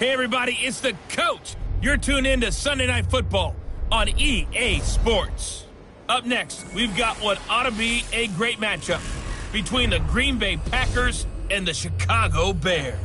Hey, everybody, it's the coach. You're tuned in to Sunday Night Football on EA Sports. Up next, we've got what ought to be a great matchup between the Green Bay Packers and the Chicago Bears.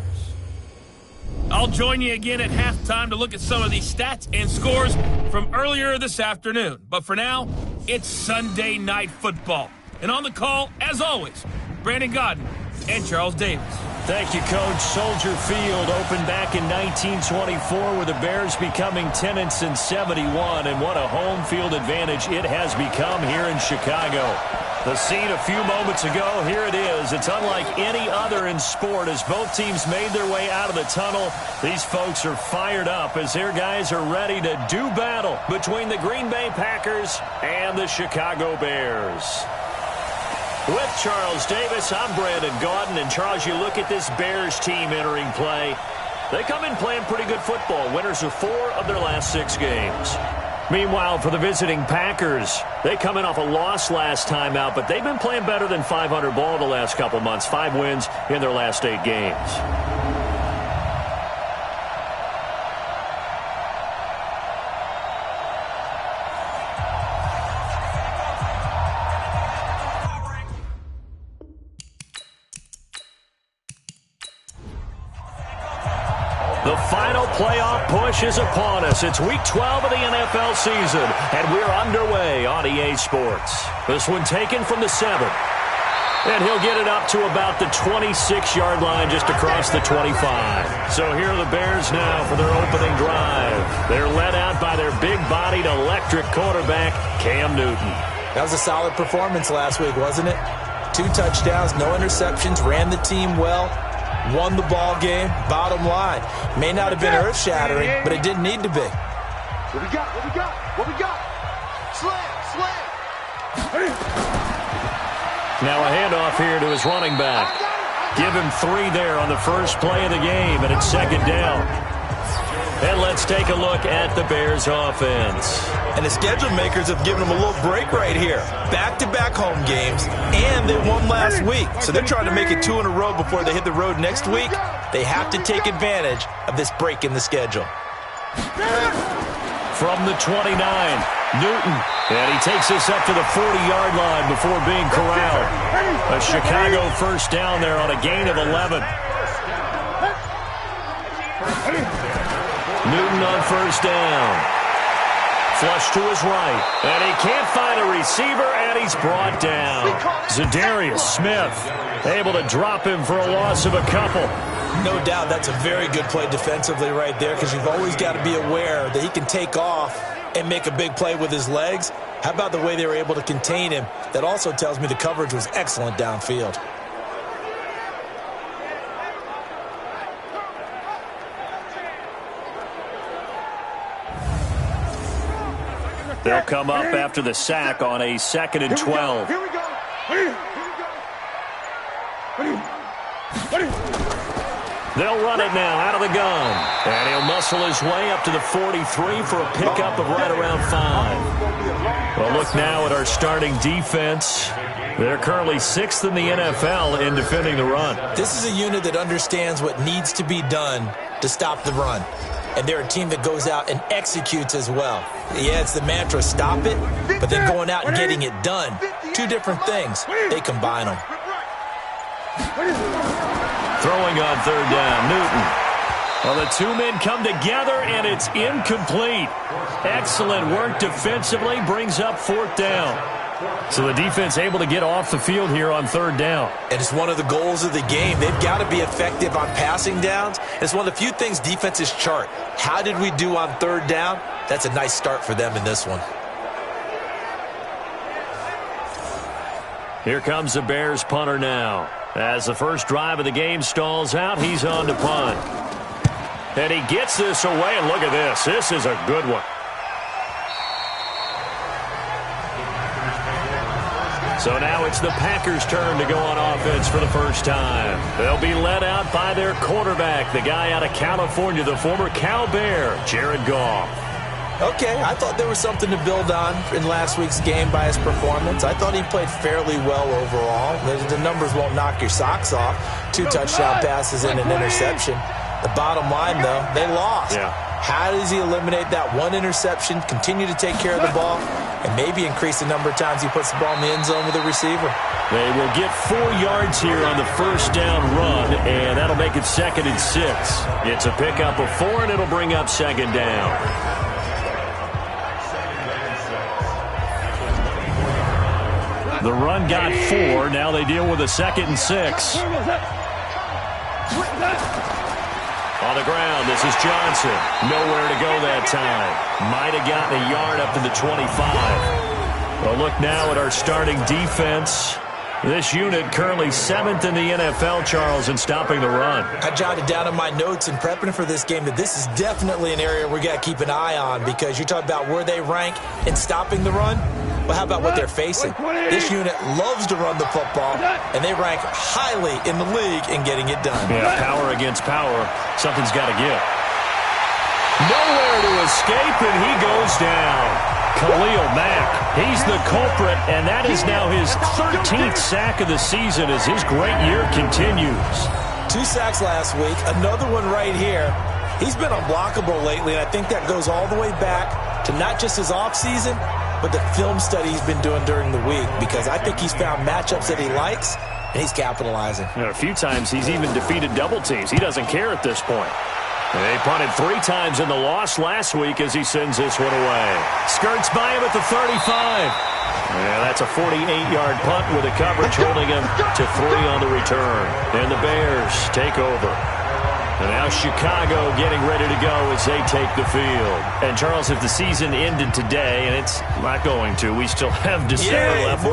I'll join you again at halftime to look at some of these stats and scores from earlier this afternoon. But for now, it's Sunday Night Football. And on the call, as always, Brandon Gaudin and Charles Davis. Thank you, Coach. Soldier Field opened back in 1924 with the Bears becoming 10-71, and what a home field advantage it has become here in Chicago. The scene a few moments ago, here it is. It's unlike any other in sport as both teams made their way out of the tunnel. These folks are fired up as their guys are ready to do battle between the Green Bay Packers and the Chicago Bears. With Charles Davis, I'm Brandon Gaudin. And Charles, you look at this Bears team entering play. They come in playing pretty good football. Winners of 4 of their last 6 games. Meanwhile, for the visiting Packers, they come in off a loss last time out, but they've been playing better than 500 ball the last couple months. 5 wins in their last 8 games. The final playoff push is upon us. It's Week 12 of the NFL season, and we're underway on EA Sports. This one taken from the 7. And he'll get it up to about the 26-yard line just across the 25. So here are the Bears now for their opening drive. They're led out by their big-bodied electric quarterback, Cam Newton. That was a solid performance last week, wasn't it? 2 touchdowns, no interceptions, ran the team well. Won the ball game, bottom line. May not have been earth-shattering, but it didn't need to be. What we got? What we got? What we got? Slam! Now a handoff here to his running back. Give him 3 there on the first play of the game, and it's 2nd down. And let's take a look at the Bears offense. And the schedule makers have given them a little break right here. Back-to-back home games, and they won last week. So they're trying to make it 2 in a row before they hit the road next week. They have to take advantage of this break in the schedule. From the 29, Newton. And he takes this up to the 40-yard line before being corralled. A Chicago first down there on a gain of 11. Newton on first down. Flush to his right. And he can't find a receiver, and he's brought down. Zadarius Smith able to drop him for a loss of a couple. No doubt that's a very good play defensively right there, because you've always got to be aware that he can take off and make a big play with his legs. How about the way they were able to contain him? That also tells me the coverage was excellent downfield. They'll come up after the sack on a 2nd and 12. Here we go. They'll run it now out of the gun. And he'll muscle his way up to the 43 for a pickup of right around 5. Well, look now at our starting defense. They're currently 6th in the NFL in defending the run. This is a unit that understands what needs to be done to stop the run. And they're a team that goes out and executes as well. Yeah, it's the mantra, stop it, but then going out and getting it done. 2 different things. They combine them. Throwing on 3rd down, Newton. Well, the 2 men come together, and it's incomplete. Excellent work defensively, brings up 4th down. So the defense able to get off the field here on 3rd down. And it's one of the goals of the game. They've got to be effective on passing downs. It's one of the few things defenses chart. How did we do on 3rd down? That's a nice start for them in this one. Here comes the Bears punter now. As the first drive of the game stalls out, he's on to punt. And he gets this away, and look at this. This is a good one. So now it's the Packers' turn to go on offense for the first time. They'll be led out by their quarterback, the guy out of California, the former Cal Bear, Jared Goff. Okay, I thought there was something to build on in last week's game by his performance. I thought he played fairly well overall. The numbers won't knock your socks off. 2 touchdown passes and an interception. The bottom line, though, they lost. Yeah. How does he eliminate that one interception, continue to take care of the ball, and maybe increase the number of times he puts the ball in the end zone with a receiver? They will get 4 yards here on the first down run, and that'll make it 2nd and 6. It's a pickup of 4, and it'll bring up 2nd down. The run got 4. Now they deal with a 2nd and 6. On the ground, this is Johnson. Nowhere to go that time. Might have gotten a yard up to the 25. Well, look now at our starting defense. This unit currently 7th in the NFL, Charles, in stopping the run. I jotted down in my notes in prepping for this game that this is definitely an area we got to keep an eye on, because you talk about where they rank in stopping the run. Well, how about what they're facing? This unit loves to run the football, and they rank highly in the league in getting it done. Yeah, power against power. Something's got to give. Nowhere to escape, and he goes down. Khalil Mack, he's the culprit, and that is now his 13th sack of the season as his great year continues. 2 sacks last week, another one right here. He's been unblockable lately, and I think that goes all the way back to not just his offseason, but the film study he's been doing during the week, because I think he's found matchups that he likes, and he's capitalizing. A few times he's even defeated double teams. He doesn't care at this point. They punted 3 times in the loss last week as he sends this one away. Skirts by him at the 35. Yeah, that's a 48-yard punt with a coverage holding him to 3 on the return. And the Bears take over. And now Chicago getting ready to go as they take the field. And, Charles, if the season ended today, and it's not going to, we still have December left.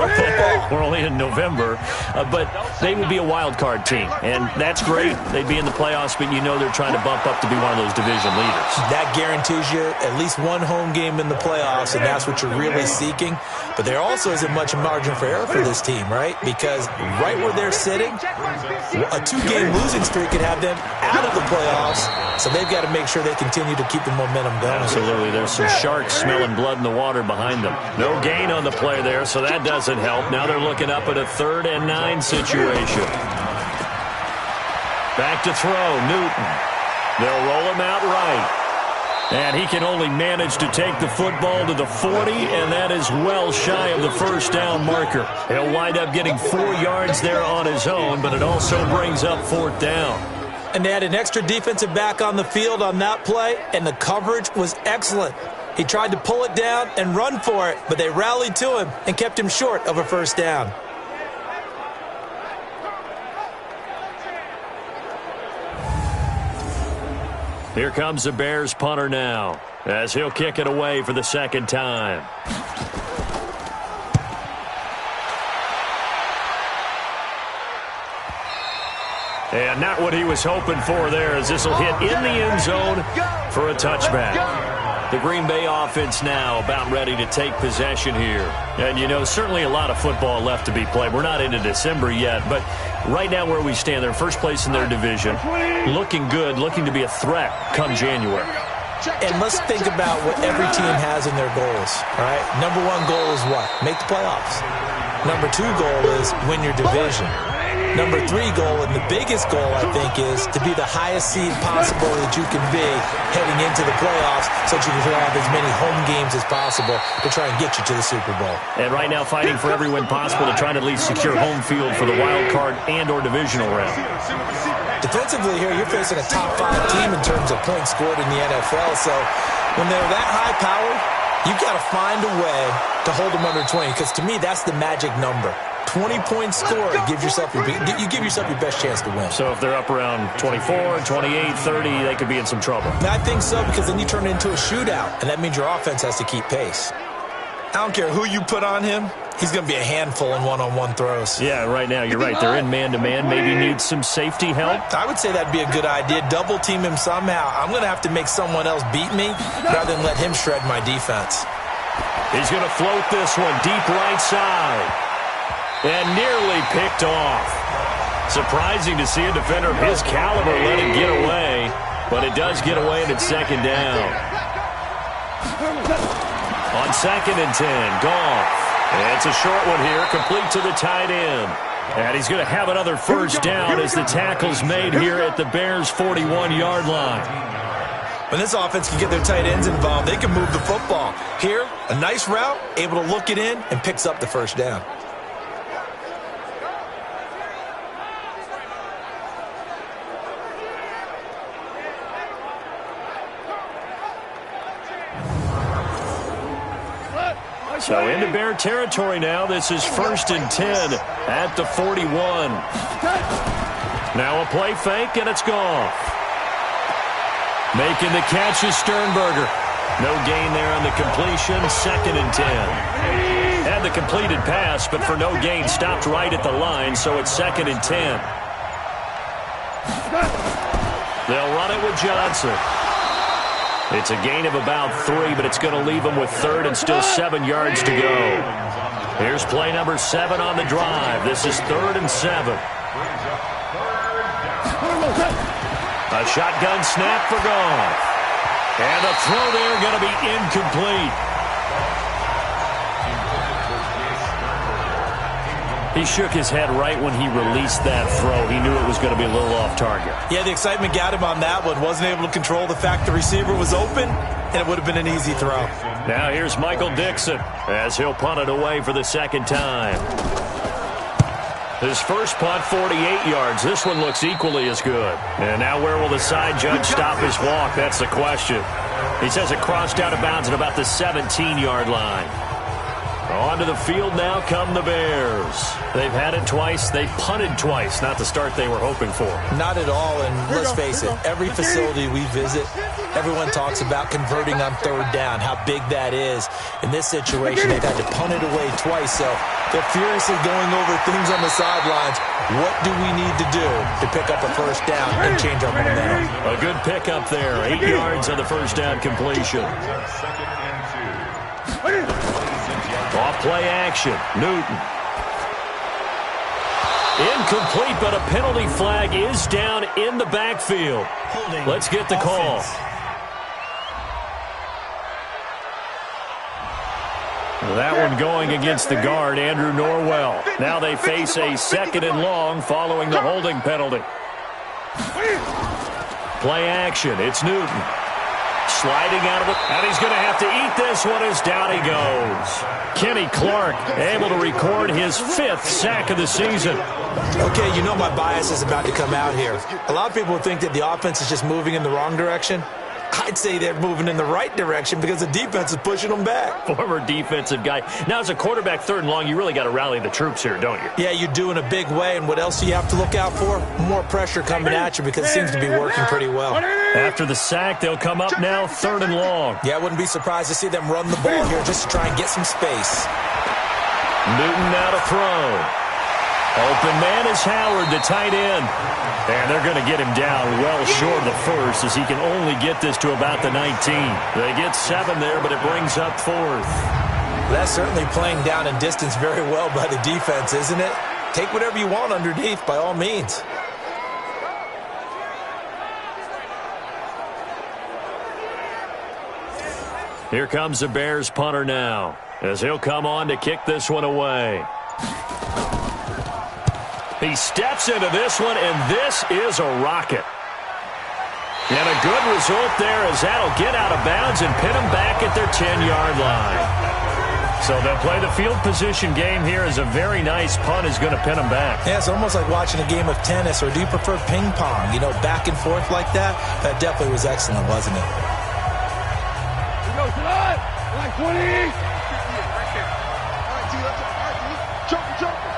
We're only in November. But they would be a wild card team. And that's great. They'd be in the playoffs, but you know they're trying to bump up to be one of those division leaders. That guarantees you at least one home game in the playoffs, and that's what you're really seeking. But there also isn't much margin for error for this team, right? Because right where they're sitting, a 2-game losing streak could have them out of the playoffs, so they've got to make sure they continue to keep the momentum going. Absolutely. There's some sharks smelling blood in the water behind them. No gain on the play there, so that doesn't help. Now they're looking up at a 3rd and 9 situation. Back to throw, Newton. They'll roll him out right. And he can only manage to take the football to the 40, and that is well shy of the first down marker. He'll wind up getting 4 yards there on his own, but it also brings up 4th down. And they had an extra defensive back on the field on that play, and the coverage was excellent. He tried to pull it down and run for it, but they rallied to him and kept him short of a first down. Here comes the Bears punter now, as he'll kick it away for the 2nd time. And not what he was hoping for there, as this will hit in the end zone for a touchback. The Green Bay offense now about ready to take possession here. And, you know, certainly a lot of football left to be played. We're not into December yet, but right now where we stand, they're first place in their division. Looking good, looking to be a threat come January. And let's think about what every team has in their goals, all right? Number 1 goal is what? Make the playoffs. Number 2 goal is win your division. Number 3 goal, and the biggest goal, I think, is to be the highest seed possible that you can be heading into the playoffs, so that you can have as many home games as possible to try and get you to the Super Bowl. And right now fighting for every win possible to try to at least secure home field for the wild card and or divisional round. Defensively here, you're facing a top 5 team in terms of points scored in the NFL, so when they're that high-powered, you've got to find a way to hold them under 20, because to me, that's the magic number. 20-point score, you give yourself your best chance to win. So if they're up around 24, 28, 30, they could be in some trouble. I think so, because then you turn it into a shootout, and that means your offense has to keep pace. I don't care who you put on him, he's going to be a handful in one-on-one throws. Yeah, right now, you're right. They're in man-to-man. Maybe needs some safety help. I would say that'd be a good idea. Double-team him somehow. I'm going to have to make someone else beat me rather than let him shred my defense. He's going to float this one deep right side. And nearly picked off. Surprising to see a defender of his caliber let it get away, but it does get away and it's 2nd down. On 2nd and 10, Goff. And it's a short one here, complete to the tight end. And he's going to have another first down as the tackle's made here at the Bears' 41-yard line. When this offense can get their tight ends involved, they can move the football. Here, a nice route, able to look it in, and picks up the first down. So into Bear territory now. This is 1st and 10 at the 41. Now a play fake, and it's gone. Making the catch is Sternberger. No gain there on the completion. 2nd and 10. Had the completed pass, but for no gain, stopped right at the line, so it's 2nd and 10. They'll run it with Johnson. It's a gain of about 3, but it's going to leave them with 3rd and still 7 yards to go. Here's play number 7 on the drive. This is 3rd and 7. A shotgun snap for Goff. And the throw there going to be incomplete. He shook his head right when he released that throw. He knew it was going to be a little off target. Yeah, the excitement got him on that one. Wasn't able to control the fact the receiver was open, and it would have been an easy throw. Now here's Michael Dixon as he'll punt it away for the 2nd time. His first punt, 48 yards. This one looks equally as good. And now where will the side judge stop his walk? That's the question. He says it crossed out of bounds at about the 17-yard line. Onto the field now come the Bears. They've had it twice. They've punted twice. Not the start they were hoping for. Not at all, and let's face it, every facility we visit, everyone talks about converting on 3rd down, how big that is. In this situation, they've had to punt it away twice, so they're furiously going over things on the sidelines. What do we need to do to pick up a first down and change our momentum? A good pickup there. 8 yards on the first down completion. Off play action. Newton. Incomplete, but a penalty flag is down in the backfield. Let's get the call. That one going against the guard, Andrew Norwell. Now they face a 2nd and long following the holding penalty. Play action. It's Newton. Sliding out of it, and he's going to have to eat this one as down he goes. Kenny Clark able to record his 5th sack of the season. Okay, you know my bias is about to come out here. A lot of people think that the offense is just moving in the wrong direction. I'd say they're moving in the right direction because the defense is pushing them back. Former defensive guy. Now, as a quarterback 3rd and long, you really got to rally the troops here, don't you? Yeah, you do in a big way, and what else do you have to look out for? More pressure coming at you because it seems to be working pretty well. After the sack, they'll come up now 3rd and long. Yeah, I wouldn't be surprised to see them run the ball here just to try and get some space. Newton now to throw. Open man is Howard, the tight end. And they're going to get him down well short of the first as he can only get this to about the 19. They get 7 there, but it brings up 4th. That's certainly playing down in distance very well by the defense, isn't it? Take whatever you want underneath, by all means. Here comes the Bears punter now as he'll come on to kick this one away. He steps into this one, and this is a rocket. And a good result there as that'll get out of bounds and pin them back at their 10-yard line. So they'll play the field position game here as a very nice punt is going to pin them back. Yeah, it's almost like watching a game of tennis, or do you prefer ping pong? You know, back and forth like that? That definitely was excellent, wasn't it? Here goes tonight. Like 20. Right there. All right, D, let's go. Jumper.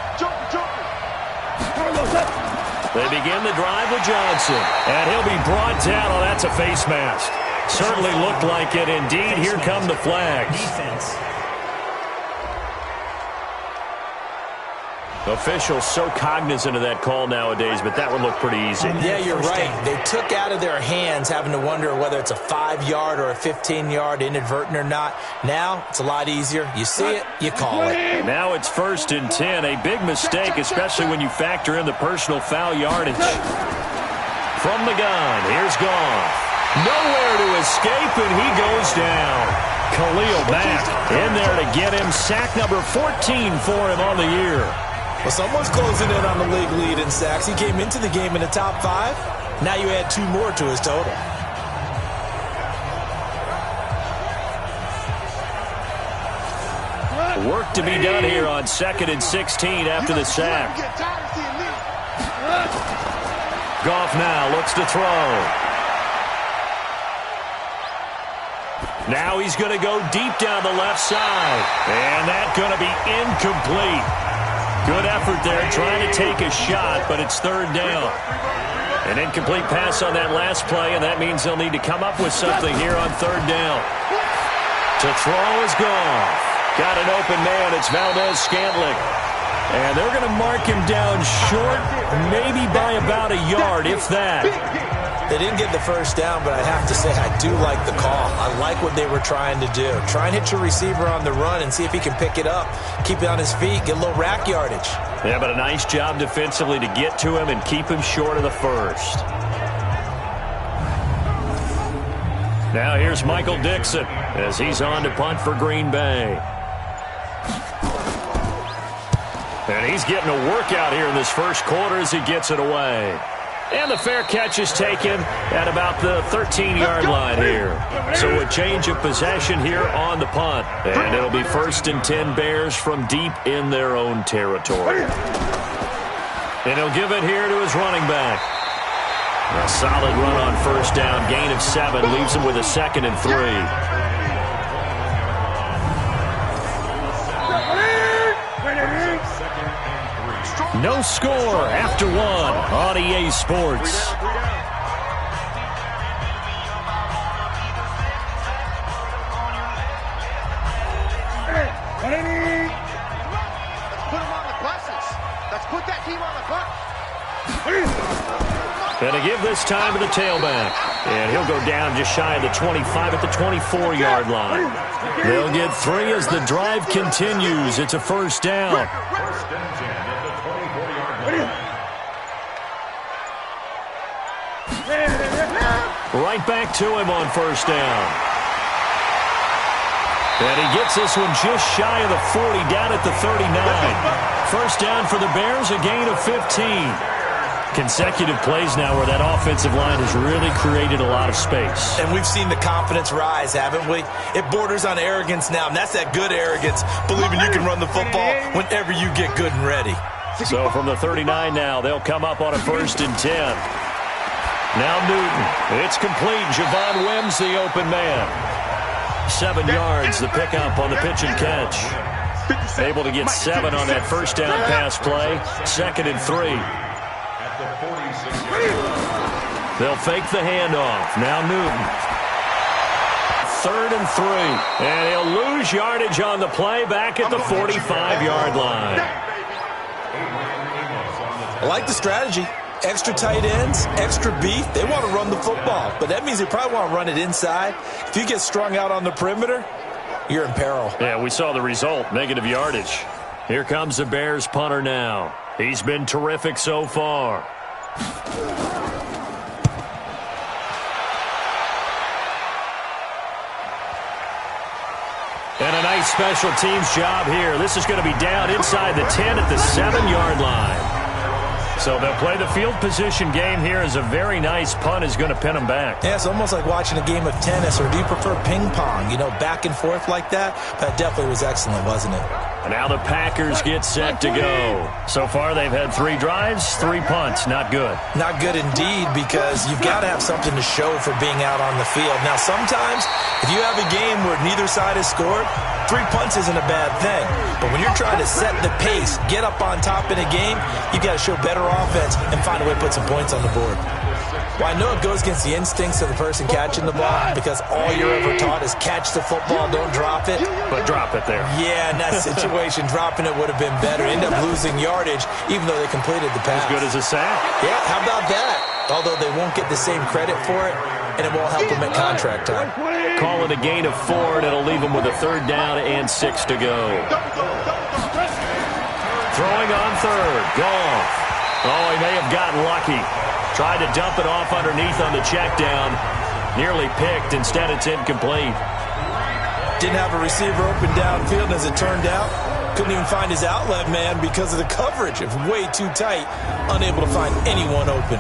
They begin the drive with Johnson, and he'll be brought down. Oh, that's a face mask. Certainly looked like it. Indeed, here come the flags. Defense. Officials so cognizant of that call nowadays, but that one looked pretty easy. Yeah, you're right. They took out of their hands having to wonder whether it's a 5-yard or a 15-yard, inadvertent or not. Now, it's a lot easier. You see it, you call it. Now it's 1st and 10. A big mistake, especially when you factor in the personal foul yardage. From the gun, here's Goff. Nowhere to escape, and he goes down. Khalil Mack in there to get him. Sack number 14 for him on the year. Well, someone's closing in on the league lead in sacks. He came into the game in the top 5. Now you add 2 more to his total. Work to be done here on 2nd and 16 after the sack. Goff now looks to throw. Now he's going to go deep down the left side. And that's going to be incomplete. Good effort there trying to take a shot, but it's 3rd down. An incomplete pass on that last play, and that means they'll need to come up with something here on 3rd down. To throw is Goff. Got an open man. It's Valdez-Scantling. And they're going to mark him down short, maybe by about a yard, if that. They didn't get the first down, but I have to say I do like the call. I like what they were trying to do. Try and hit your receiver on the run and see if he can pick it up. Keep it on his feet, get a little rack yardage. Yeah, but a nice job defensively to get to him and keep him short of the first. Now here's Michael Dixon as he's on to punt for Green Bay. And he's getting a workout here in this first quarter as he gets it away. And the fair catch is taken at about the 13-yard line here. So a change of possession here on the punt. And it'll be 1st and 10 Bears from deep in their own territory. And he'll give it here to his running back. A solid run on 1st down. Gain of 7 leaves him with a 2nd and 3. No score after 1 on EA Sports. Let's put that team on the bus. And to give this time to the tailback. And he'll go down just shy of the 25 at the 24-yard line. They'll get 3 as the drive continues. It's a 1st down. Right back to him on 1st down. And he gets this one just shy of the 40, down at the 39. 1st down for the Bears, a gain of 15. Consecutive plays now where that offensive line has really created a lot of space. And we've seen the confidence rise, haven't we? It borders on arrogance now, and that's that good arrogance, believing you can run the football whenever you get good and ready. So from the 39 now, they'll come up on a 1st and 10. Now Newton. It's complete. Javon Wims, the open man. 7 yards, the pickup on the pitch and catch. Able to get 7 on that 1st down pass play. 2nd and 3. They'll fake the handoff. Now Newton. 3rd and 3. And he'll lose yardage on the play back at the 45-yard line. I like the strategy. Extra tight ends, extra beef. They want to run the football, but that means they probably want to run it inside. If you get strung out on the perimeter, you're in peril. Yeah, we saw the result, negative yardage. Here comes the Bears punter now. He's been terrific so far. And a nice special teams job here. This is going to be down inside the 10 at the 7-yard line. So they'll play the field position game here as a very nice punt is going to pin them back. Yeah, it's almost like watching a game of tennis, or do you prefer ping pong? You know, back and forth like that? That definitely was excellent, wasn't it? And now the Packers get set to go. So far they've had 3 drives, 3 punts. Not good. Not good indeed, because you've got to have something to show for being out on the field. Now sometimes, if you have a game where neither side has scored, 3 punts isn't a bad thing. But when you're trying to set the pace, get up on top in a game, you've got to show better offense and find a way to put some points on the board. Well, I know it goes against the instincts of the person catching the ball, because all you're ever taught is catch the football, don't drop it. But drop it there. Yeah, in that situation, dropping it would have been better. End up losing yardage, even though they completed the pass. As good as a sack. Yeah, how about that? Although they won't get the same credit for it, and it won't help them at contract time. Call it a gain of 4, and it'll leave them with a 3rd down and 6 to go. Throwing on 3rd. Goff. Oh, he may have gotten lucky. Tried to dump it off underneath on the check down. Nearly picked. Instead, it's incomplete. Didn't have a receiver open downfield, as it turned out. Couldn't even find his outlet man because of the coverage. It was way too tight. Unable to find anyone open.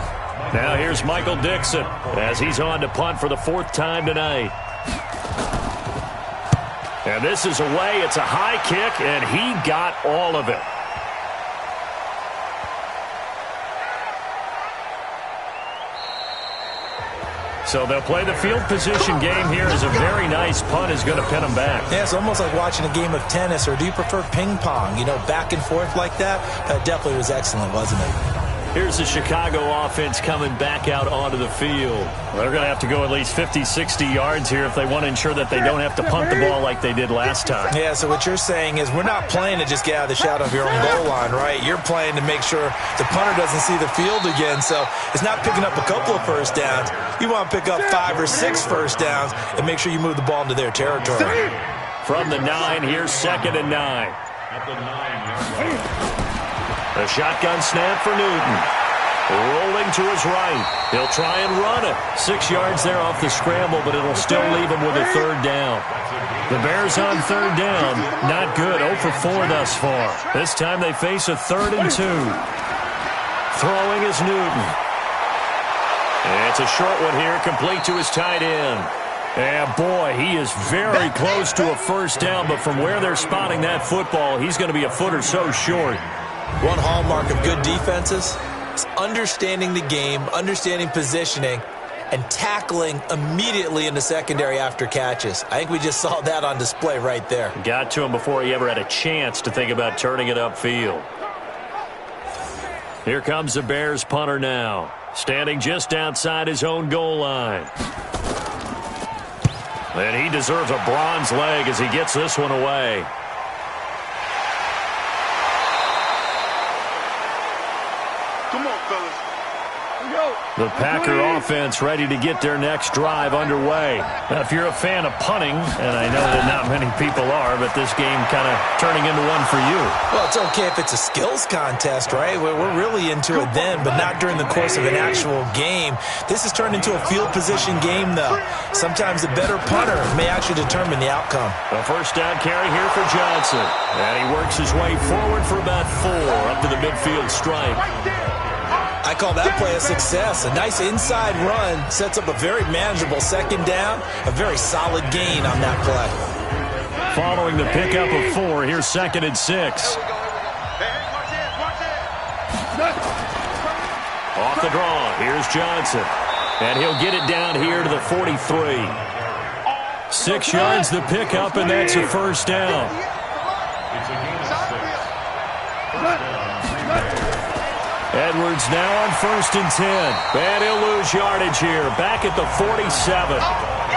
Now here's Michael Dixon as he's on to punt for the 4th time tonight. And this is away. It's a high kick, and he got all of it. So they'll play the field position game here as a very nice punt is going to pin them back. Yeah, it's almost like watching a game of tennis, or do you prefer ping pong? You know, back and forth like that? That definitely was excellent, wasn't it? Here's the Chicago offense coming back out onto the field. They're going to have to go at least 50, 60 yards here if they want to ensure that they don't have to punt the ball like they did last time. Yeah, so what you're saying is we're not playing to just get out of the shadow of your own goal line, right? You're playing to make sure the punter doesn't see the field again. So it's not picking up a couple of first downs. You want to pick up 5 or 6 first downs and make sure you move the ball into their territory. From the 9, here's 2nd and 9. At the 9-yard line. A shotgun snap for Newton. Rolling to his right. He'll try and run it. 6 yards there off the scramble, but it'll still leave him with a 3rd down. The Bears on 3rd down. Not good. 0 for 4 thus far. This time they face a 3rd and 2. Throwing is Newton. And it's a short one here, complete to his tight end. And boy, he is very close to a 1st down, but from where they're spotting that football, he's going to be a foot or so short. One hallmark of good defenses is understanding the game, understanding positioning, and tackling immediately in the secondary after catches. I think we just saw that on display right there. Got to him before he ever had a chance to think about turning it upfield. Here comes the Bears punter now, standing just outside his own goal line. And he deserves a bronze leg as he gets this one away. Come on, fellas. The Packer offense ready to get their next drive underway. Now, if you're a fan of punting, and I know that not many people are, but this game kind of turning into one for you. Well, it's okay if it's a skills contest, right? We're really into it then, but not during the course of an actual game. This has turned into a field position game, though. Sometimes the better punter may actually determine the outcome. A 1st down carry here for Johnson. And he works his way forward for about 4 up to the midfield stripe. I call that play a success. A nice inside run sets up a very manageable 2nd down, a very solid gain on that play. Following the pickup of 4, here's 2nd and 6. Off the draw, here's Johnson. And he'll get it down here to the 43. 6 yards the pickup, and that's a 1st down. Edwards now on 1st and 10. And he'll lose yardage here. Back at the 47.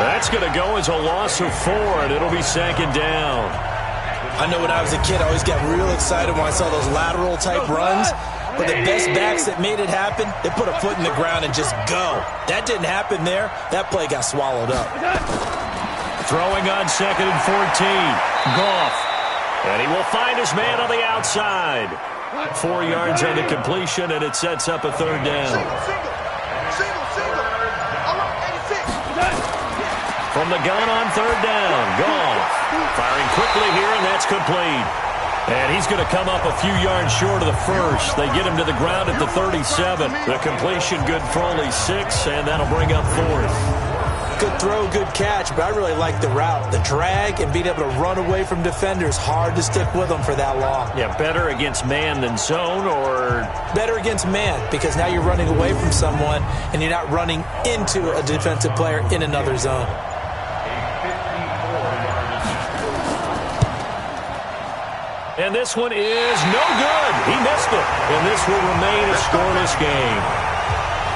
That's going to go as a loss of 4, and it'll be 2nd down. I know when I was a kid, I always got real excited when I saw those lateral-type runs. But the best backs that made it happen, they put a foot in the ground and just go. That didn't happen there. That play got swallowed up. Throwing on 2nd and 14. Goff. And he will find his man on the outside. 4 yards on the completion, and it sets up a 3rd down. From the gun on 3rd down, Goff firing quickly here, and that's complete. And he's going to come up a few yards short of the 1st. They get him to the ground at the 37. The completion good for only 6, and that'll bring up 4th. Good throw, good catch, but I really like the route. The drag and being able to run away from defenders, hard to stick with them for that long. Yeah, better against man than zone, or? Better against man, because now you're running away from someone and you're not running into a defensive player in another zone. And this one is no good. He missed it. And this will remain a scoreless game.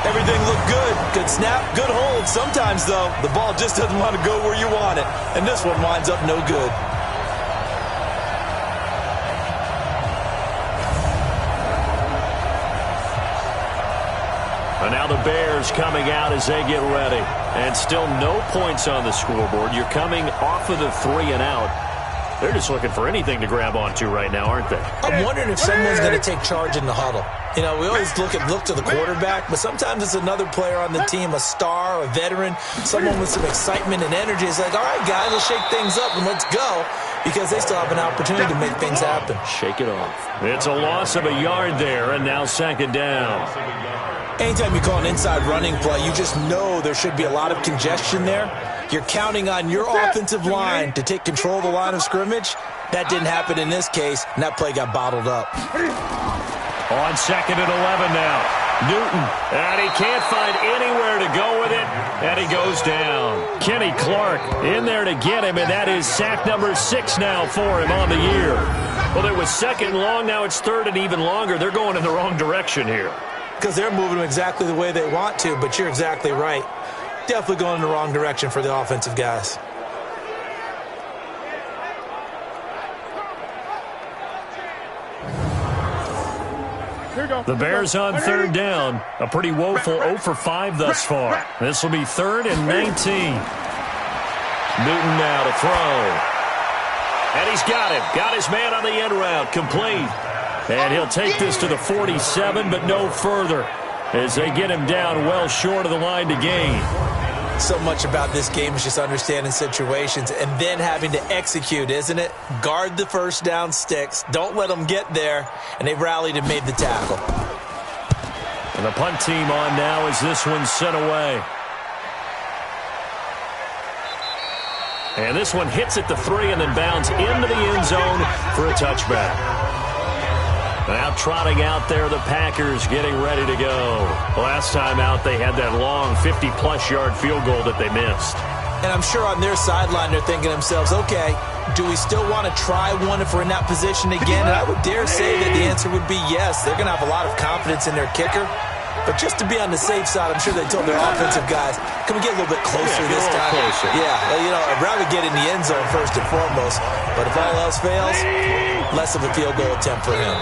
Everything looked good. Good snap, good hold. Sometimes, though, the ball just doesn't want to go where you want it. And this one winds up no good. And now the Bears coming out as they get ready. And still no points on the scoreboard. You're coming off of the 3 and out. They're just looking for anything to grab onto right now, aren't they? I'm wondering if someone's going to take charge in the huddle. You know, we always look to the quarterback, but sometimes it's another player on the team, a star, a veteran, someone with some excitement and energy. It's like, all right, guys, let's shake things up and let's go, because they still have an opportunity to make things happen. Shake it off. It's a loss of a yard there, and now second down. Anytime you call an inside running play, you just know there should be a lot of congestion there. You're counting on your offensive line to take control of the line of scrimmage. That didn't happen in this case, and that play got bottled up. On second and 11 now. Newton, and he can't find anywhere to go with it, and he goes down. Kenny Clark in there to get him, and that is sack number 6 now for him on the year. Well, it was second and long, now it's third and even longer. They're going in the wrong direction here. Because they're moving them exactly the way they want to, but you're exactly right. Definitely going in the wrong direction for the offensive guys. The Bears on third down. A pretty woeful 0 for 5 thus far. This will be 3rd and 19. Newton now to throw. And he's got him. Got his man on the end route. Complete. And he'll take this to the 47, but no further, as they get him down well short of the line to gain. So much about this game is just understanding situations and then having to execute, isn't it? Guard the first down sticks. Don't let them get there. And they rallied and made the tackle. And the punt team on now as this one's sent away. And this one hits at the 3 and then bounds into the end zone for a touchback. Now trotting out there, the Packers getting ready to go. Last time out, they had that long 50-plus yard field goal that they missed. And I'm sure on their sideline, they're thinking to themselves, okay, do we still want to try one if we're in that position again? And I would dare say that the answer would be yes. They're going to have a lot of confidence in their kicker. But just to be on the safe side, I'm sure they told their offensive guys, can we get a little bit closer this time? Closer. Yeah, you know, I'd rather get in the end zone first and foremost. But if all else fails, less of a field goal attempt for him.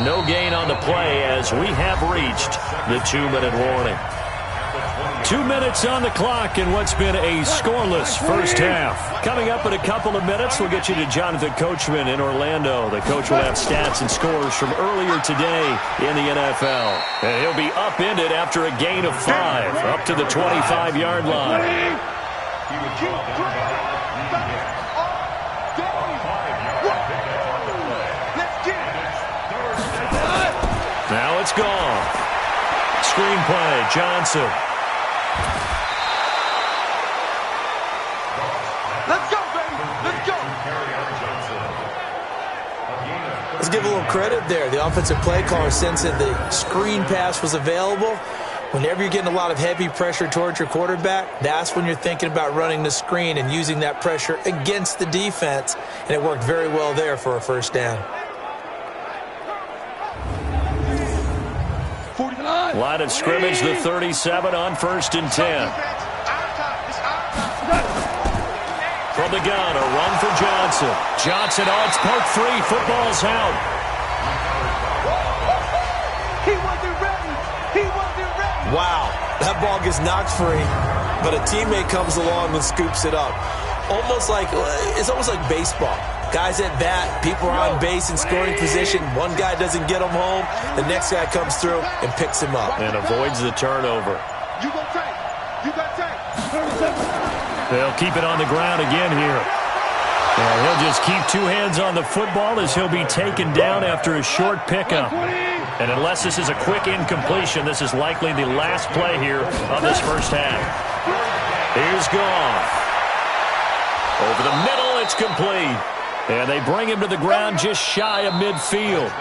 No gain on the play as we have reached the 2-minute warning. 2 minutes on the clock in what's been a scoreless first half. Coming up in a couple of minutes, we'll get you to Jonathan Coachman in Orlando. The coach will have stats and scores from earlier today in the NFL. And he'll be upended after a gain of 5, up to the 25-yard line. Now it's gone. Screenplay, Johnson. Let's go, baby. Let's go. Let's give a little credit there. The offensive play caller sensed that the screen pass was available. Whenever you're getting a lot of heavy pressure towards your quarterback, that's when you're thinking about running the screen and using that pressure against the defense. And it worked very well there for a first down. Line of scrimmage, the 37 on 1st and 10. From the gun, a run for Johnson. Johnson, oh, it's part 3. Football's out. He wasn't ready. He wasn't ready. Wow, that ball gets knocked free, but a teammate comes along and scoops it up. It's almost like baseball. Guys at bat, people are on base in scoring position. One guy doesn't get him home. The next guy comes through and picks him up. And avoids the turnover. You gonna take. You got take. They'll keep it on the ground again here. And he'll just keep 2 hands on the football as he'll be taken down after a short pickup. And unless this is a quick incompletion, this is likely the last play here of this first half. Here's Goff. Over the middle, it's complete. And they bring him to the ground just shy of midfield.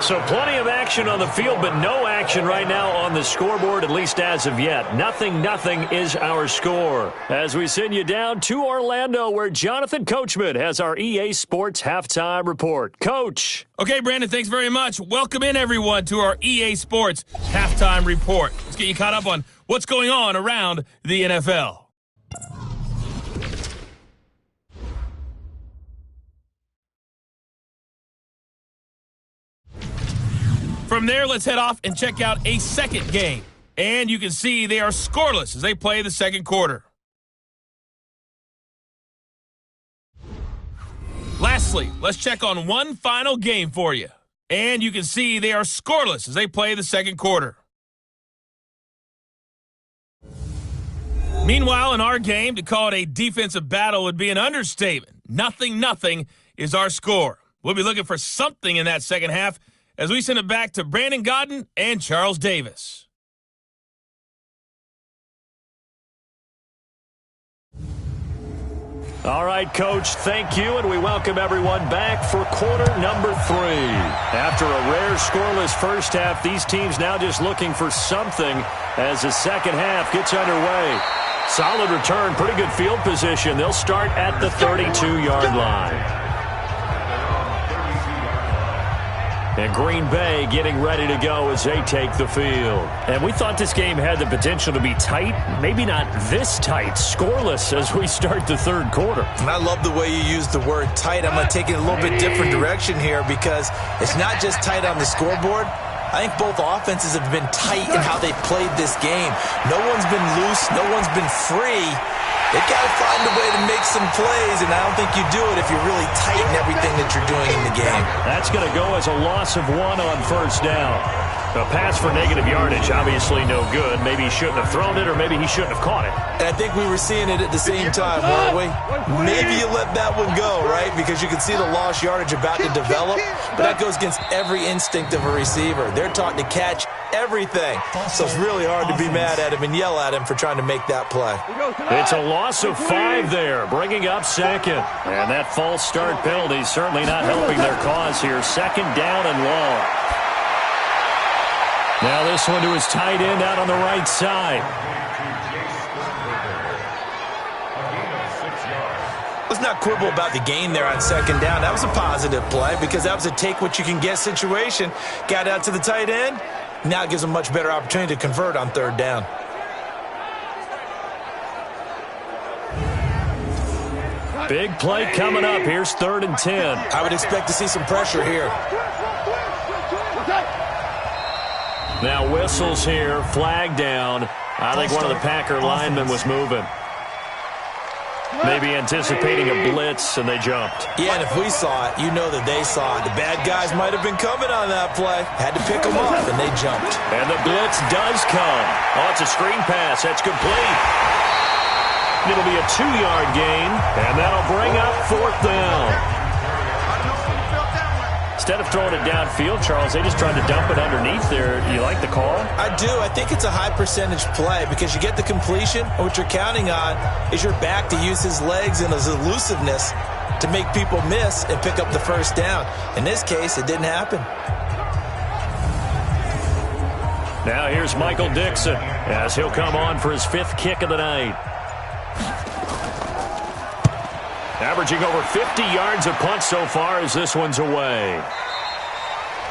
So plenty of action on the field, but no action right now on the scoreboard, at least as of yet. 0-0 is our score. As we send you down to Orlando, where Jonathan Coachman has our EA Sports Halftime Report. Coach. Okay, Brandon, thanks very much. Welcome in, everyone, to our EA Sports Halftime Report. Let's get you caught up on what's going on around the NFL. From there, let's head off and check out a second game. And you can see they are scoreless as they play the second quarter. Lastly, let's check on one final game for you. And you can see they are scoreless as they play the second quarter. Meanwhile, in our game, to call it a defensive battle would be an understatement. 0-0 is our score. We'll be looking for something in that second half as we send it back to Brandon Gaudin and Charles Davis. All right, Coach, thank you, and we welcome everyone back for quarter number 3. After a rare scoreless first half, these teams now just looking for something as the second half gets underway. Solid return, pretty good field position. They'll start at the 32-yard line. And Green Bay getting ready to go as they take the field. And we thought this game had the potential to be tight, maybe not this tight, scoreless as we start the third quarter. And I love the way you use the word tight. I'm going to take it a little bit different direction here because it's not just tight on the scoreboard. I think both offenses have been tight in how they played this game. No one's been loose. No one's been free. They've got to find a way to make some plays, and I don't think you do it if you're really tight in everything that you're doing in the game. That's going to go as a loss of 1 on first down. A pass for negative yardage, obviously no good. Maybe he shouldn't have thrown it, or maybe he shouldn't have caught it. And I think we were seeing it at the same time, weren't we? Maybe you let that one go, right? Because you can see the lost yardage about to develop, but that goes against every instinct of a receiver. They're taught to catch everything. So it's really hard to be mad at him and yell at him for trying to make that play. It's a loss of 5 there, bringing up second. And that false start penalty certainly not helping their cause here. Second down and long. Now this one to his tight end out on the right side. Let's not quibble about the gain there on second down. That was a positive play because that was a take-what-you-can-get situation. Got out to the tight end. Now it gives them a much better opportunity to convert on third down. Big play coming up. Here's 3rd and 10. I would expect to see some pressure here. Now whistles here, flag down. I think one of the Packer linemen was moving. Maybe anticipating a blitz, and they jumped. Yeah, and if we saw it, you know that they saw it. The bad guys might have been coming on that play. Had to pick them up, and they jumped. And the blitz does come. Oh, it's a screen pass. That's complete. It'll be a 2-yard gain, and that'll bring up 4th down. Instead of throwing it downfield, Charles, they just tried to dump it underneath there. Do you like the call? I do. I think it's a high-percentage play because you get the completion, and what you're counting on is your back to use his legs and his elusiveness to make people miss and pick up the first down. In this case, it didn't happen. Now here's Michael Dixon as he'll come on for his 5th kick of the night. Averaging over 50 yards a punt so far as this one's away.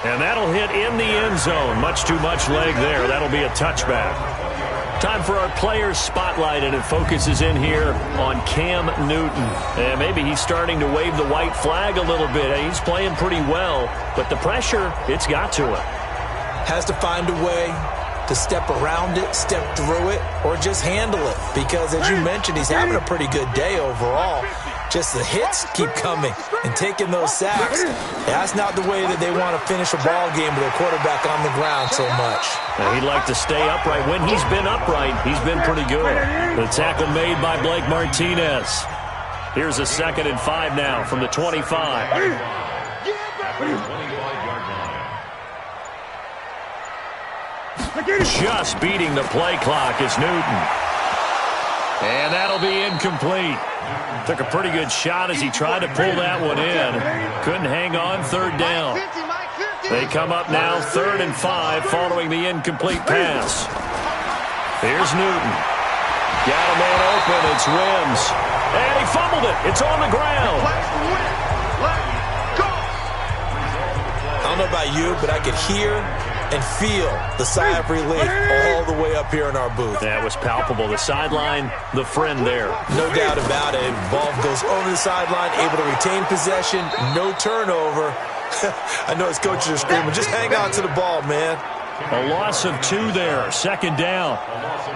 And that'll hit in the end zone. Much too much leg there. That'll be a touchback. Time for our players spotlight, and it focuses in here on Cam Newton. And maybe he's starting to wave the white flag a little bit. He's playing pretty well, but the pressure, it's got to him. Has to find a way to step around it, step through it, or just handle it. Because, as you mentioned, he's having a pretty good day overall. Just the hits keep coming and taking those sacks. That's not the way that they want to finish a ball game with their quarterback on the ground so much. And he'd like to stay upright. When he's been upright, he's been pretty good. The tackle made by Blake Martinez. Here's a 2nd and 5 now from the 25. Just beating the play clock is Newton. And that'll be incomplete. Took a pretty good shot as he tried to pull that one in. Couldn't hang on, 3rd down. They come up now 3rd and 5 following the incomplete pass. Here's Newton. Got a man open. It's Wims. And he fumbled it. It's on the ground. I don't know about you, but I could hear and feel the sigh of relief all the way up here in our booth. That was palpable. The sideline, the friend there. No doubt about it. Ball goes over the sideline, able to retain possession, no turnover. I know his coaches are screaming, just hang on to the ball, man. A loss of 2 there, second down.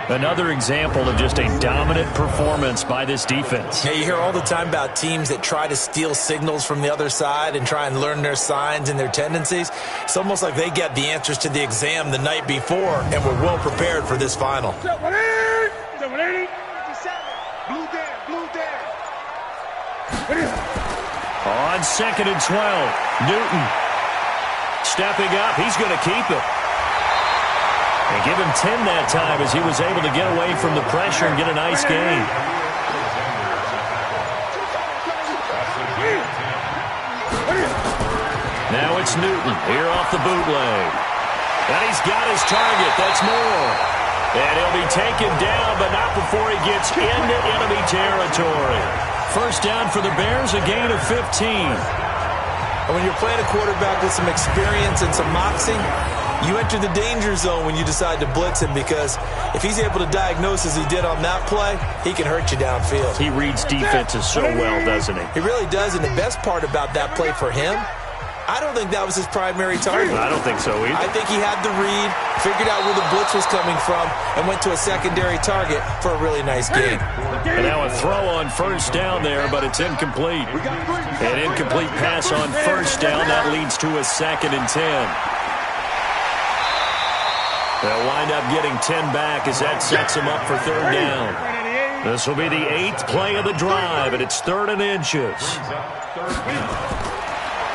Another example of just a dominant performance by this defense. Yeah, you hear all the time about teams that try to steal signals from the other side and try and learn their signs and their tendencies. It's almost like they get the answers to the exam the night before and were well prepared for this final. On 2nd and 12, Newton stepping up. He's going to keep it. And give him 10 that time as he was able to get away from the pressure and get a nice gain. Now it's Newton here off the bootleg. And he's got his target. That's Moore. And he'll be taken down, but not before he gets into enemy territory. First down for the Bears, a gain of 15. And when you're playing a quarterback with some experience and some moxie, you enter the danger zone when you decide to blitz him, because if he's able to diagnose as he did on that play, he can hurt you downfield. He reads defenses so well, doesn't he? He really does, and the best part about that play for him, I don't think that was his primary target. I don't think so either. I think he had the read, figured out where the blitz was coming from, and went to a secondary target for a really nice gain. And now a throw on first down there, but it's incomplete. An incomplete pass on first down. That leads to a 2nd and 10. They'll wind up getting 10 back as that sets them up for 3rd down. This will be the 8th play of the drive, and it's 3rd and inches.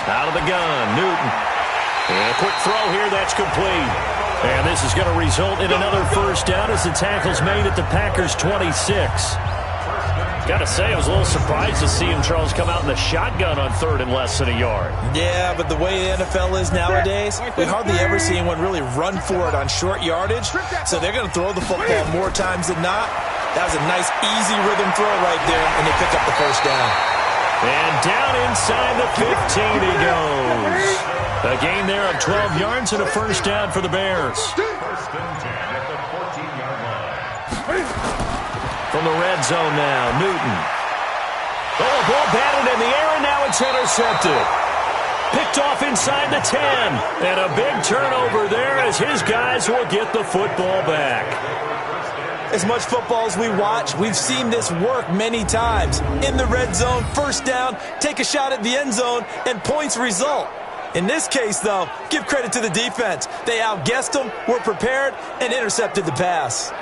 Out of the gun, Newton. And a quick throw here, that's complete. And this is going to result in another first down as the tackle's made at the Packers' 26. Got to say, I was a little surprised to see him, Charles, come out in the shotgun on 3rd and less than a yard. Yeah, but the way the NFL is nowadays, we hardly ever see anyone really run for it on short yardage. So they're going to throw the football more times than not. That was a nice, easy rhythm throw right there, and they pick up the first down. And down inside the 15 he goes. A gain there of 12 yards and a first down for the Bears. From the red zone now, Newton. Oh, ball batted in the air, and now it's intercepted. Picked off inside the 10. And a big turnover there as his guys will get the football back. As much football as we watch, we've seen this work many times. In the red zone, first down, take a shot at the end zone, and points result. In this case, though, give credit to the defense. They outguessed them, were prepared, and intercepted the pass.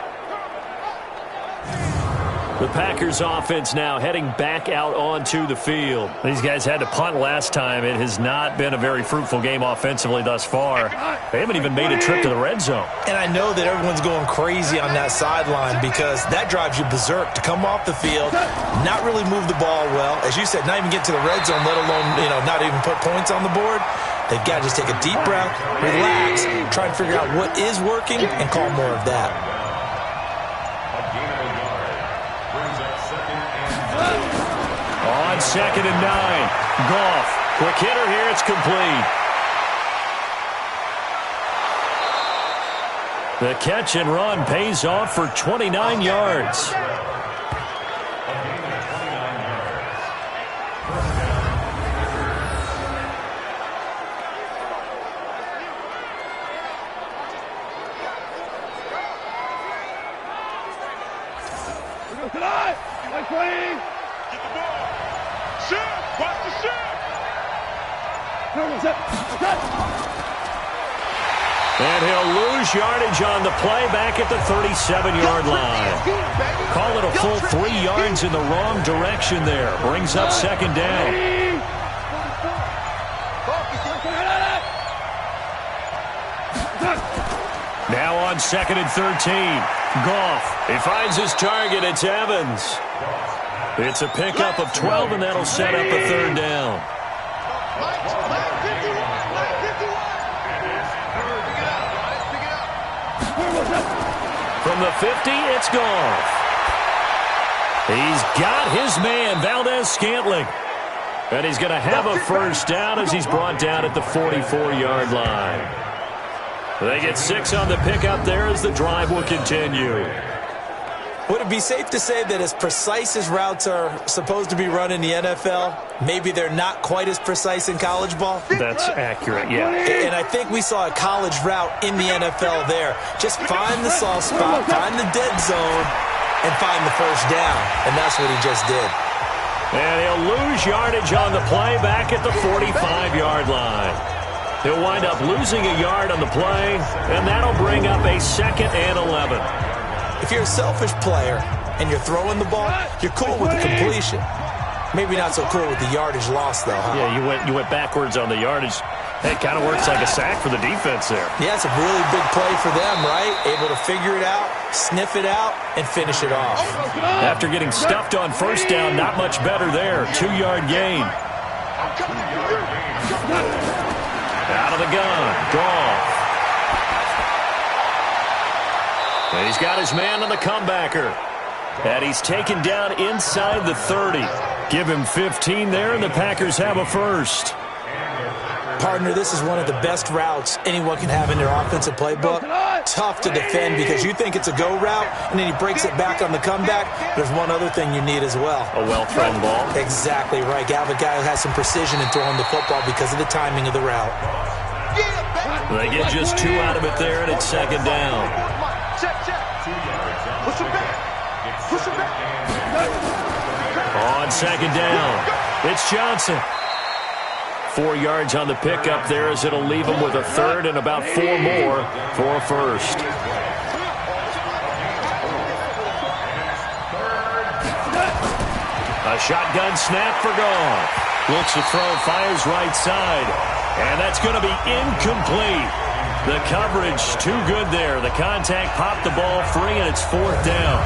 The Packers offense now heading back out onto the field. These guys had to punt last time. It has not been a very fruitful game offensively thus far. They haven't even made a trip to the red zone. And I know that everyone's going crazy on that sideline because that drives you berserk to come off the field, not really move the ball well. As you said, not even get to the red zone, let alone, not even put points on the board. They've got to just take a deep breath, relax, try and figure out what is working, and call more of that. On 2nd and 9, Goff. Quick hitter here, it's complete. The catch and run pays off for 29 yards. And he'll lose yardage on the play back at the 37-yard line. Call it a full 3 yards in the wrong direction there. Brings up 2nd down. Now on 2nd and 13. Goff. He finds his target. It's Evans. It's a pickup of 12, and that'll set up a 3rd down. From the 50, it's Goff. He's got his man, Valdez-Scantling. And he's going to have a first down as he's brought down at the 44-yard line. They get 6 on the pickup there as the drive will continue. Would it be safe to say that as precise as routes are supposed to be run in the NFL, maybe they're not quite as precise in college ball? That's accurate, yeah. And I think we saw a college route in the NFL there. Just find the soft spot, find the dead zone, and find the first down. And that's what he just did. And he'll lose yardage on the play back at the 45-yard line. He'll wind up losing a yard on the play, and that'll bring up a 2nd and 11. If you're a selfish player and you're throwing the ball, you're cool with the completion. Maybe not so cool with the yardage loss, though, huh? Yeah, you went backwards on the yardage. That kind of works like a sack for the defense there. Yeah, it's a really big play for them, right? Able to figure it out, sniff it out, and finish it off. After getting stuffed on first down, not much better there. 2-yard gain. Out of the gun. Goff. And he's got his man on the comebacker. And he's taken down inside the 30. Give him 15 there, and the Packers have a first. Partner, this is one of the best routes anyone can have in their offensive playbook. Tough to defend because you think it's a go route, and then he breaks it back on the comeback. There's one other thing you need as well. A well-thrown ball. Exactly right. You have a guy who has some precision in throwing the football because of the timing of the route. They get just 2 out of it there, and it's 2nd down. On 2nd down, it's Johnson. 4 yards on the pickup there as it'll leave him with a 3rd and about 4 more for a first. A shotgun snap for Goff. Looks to throw, fires right side. And that's going to be incomplete. The coverage too good there. The contact popped the ball free, and it's 4th down.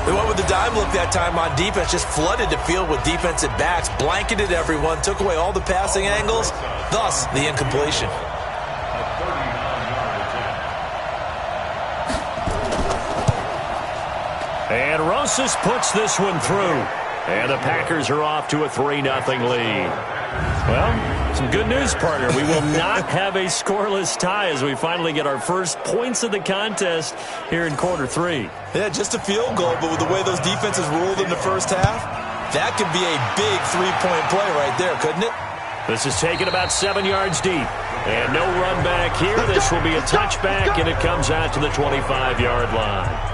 They went with the dime look that time on defense, just flooded the field with defensive backs, blanketed everyone, took away all the passing angles, thus the incompletion. And Rosas puts this one through. And the Packers are off to a 3-0 lead. Well, some good news, partner. We will not have a scoreless tie as we finally get our first points of the contest here in quarter 3. Yeah, just a field goal, but with the way those defenses ruled in the first half, that could be a big 3-point play right there, couldn't it? This is taken about 7 yards deep. And no run back here. This will be a touchback, and it comes out to the 25-yard line.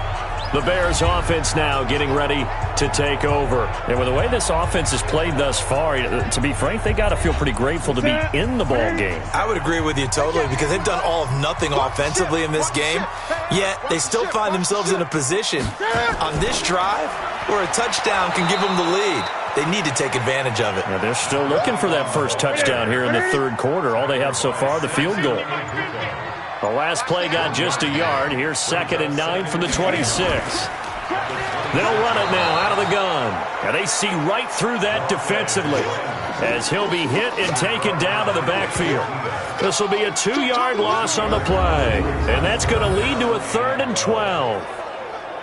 The Bears offense now getting ready to take over. And with the way this offense has played thus far, to be frank, they got to feel pretty grateful to be in the ball game. I would agree with you totally because they've done all of nothing offensively in this game, yet they still find themselves in a position on this drive where a touchdown can give them the lead. They need to take advantage of it. Now they're still looking for that first touchdown here in the 3rd quarter. All they have so far, the field goal. The last play got just a yard. Here's 2nd and 9 from the 26. They'll run it now out of the gun. And they see right through that defensively as he'll be hit and taken down to the backfield. This will be a 2-yard loss on the play. And that's going to lead to a 3rd and 12.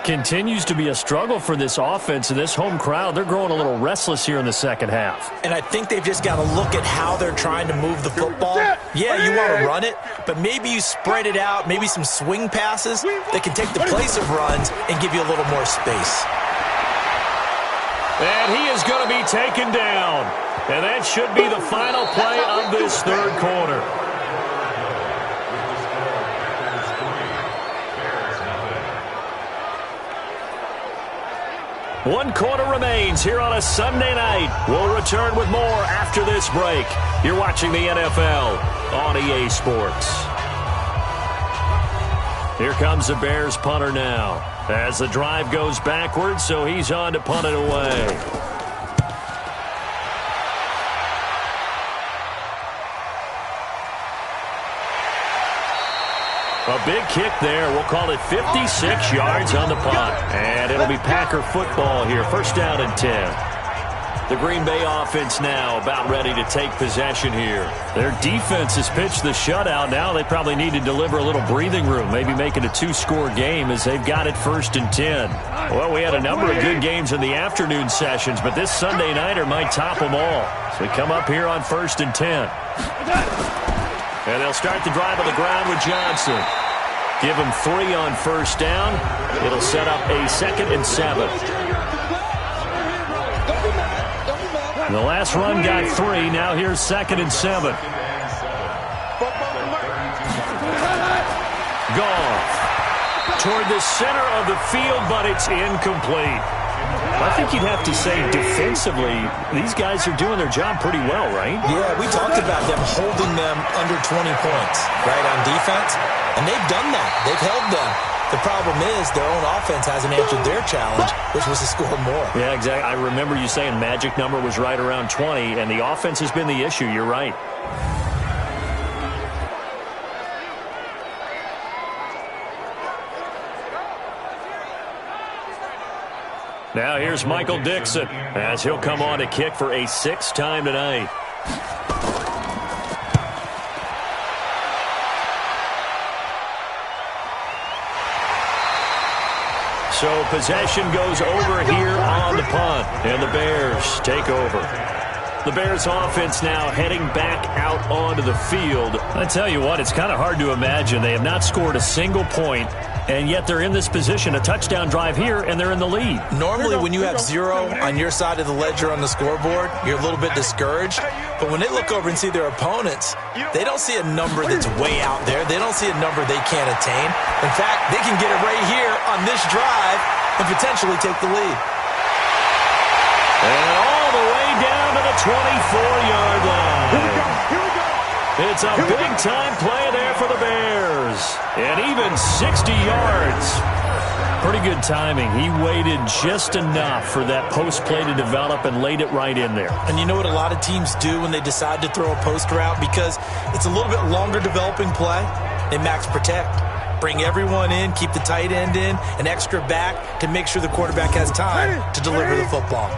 Continues to be a struggle for this offense and this home crowd. They're growing a little restless here in the second half. And I think they've just got to look at how they're trying to move the football. Yeah, you want to run it, but maybe you spread it out, maybe some swing passes that can take the place of runs and give you a little more space. And he is going to be taken down. And that should be the final play of this 3rd quarter. One quarter remains here on a Sunday night. We'll return with more after this break. You're watching the NFL on EA Sports. Here comes the Bears punter now as the drive goes backwards, so he's on to punt it away. A big kick there. We'll call it 56 yards on the punt. And it'll be Packer football here. 1st down and 10. The Green Bay offense now about ready to take possession here. Their defense has pitched the shutout. Now they probably need to deliver a little breathing room, maybe make it a 2-score game as they've got it 1st and 10. Well, we had a number of good games in the afternoon sessions, but this Sunday nighter might top them all. So we come up here on 1st and 10. And they'll start the drive on the ground with Johnson. Give him 3 on first down. It'll set up a 2nd and 7. The last run got 3. Now here's 2nd and 7. Goff toward the center of the field, but it's incomplete. I think you'd have to say defensively, these guys are doing their job pretty well, right? Yeah, we talked about them holding them under 20 points, right, on defense. And they've done that. They've held them. The problem is their own offense hasn't answered their challenge, which was to score more. Yeah, exactly. I remember you saying magic number was right around 20, and the offense has been the issue. You're right. Now here's Michael Dixon as he'll come on to kick for a 6th time tonight. So possession goes over here on the punt, and the Bears take over. The Bears offense now heading back out onto the field. I tell you what, it's kind of hard to imagine. They have not scored a single point, and yet they're in this position, a touchdown drive here, and they're in the lead. Normally when you have 0 on your side of the ledger on the scoreboard, you're a little bit discouraged. But when they look over and see their opponents, they don't see a number that's way out there. They don't see a number they can't attain. In fact, they can get it right here on this drive and potentially take the lead. And all the way down to the 24-yard line. Here we go. It's a big-time play there for the Bears. And even 60 yards. Pretty good timing. He waited just enough for that post play to develop and laid it right in there. And you know what a lot of teams do when they decide to throw a post route? Because it's a little bit longer developing play. They max protect. Bring everyone in, keep the tight end in, an extra back to make sure the quarterback has time to deliver the football.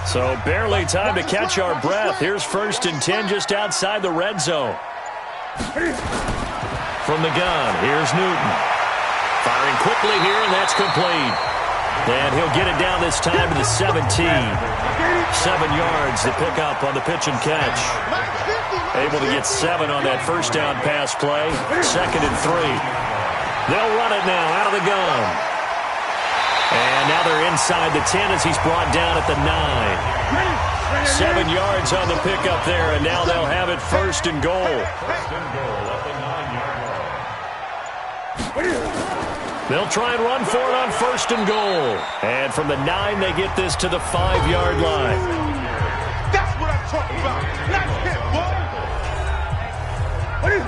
So barely time to catch our breath. Here's 1st and 10 just outside the red zone. From the gun, here's Newton. Firing quickly here, and that's complete. And he'll get it down this time to the 17. 7 yards to pick up on the pitch and catch. Able to get 7 on that first down pass play. 2nd and 3. They'll run it now out of the gun. And now they're inside the 10 as he's brought down at the 9. 7 yards on the pickup there, and now they'll have it 1st and goal. They'll try and run for it on 1st and goal. And from the 9, they get this to the 5-yard line. That's what I'm talking about. Nice hit, boy.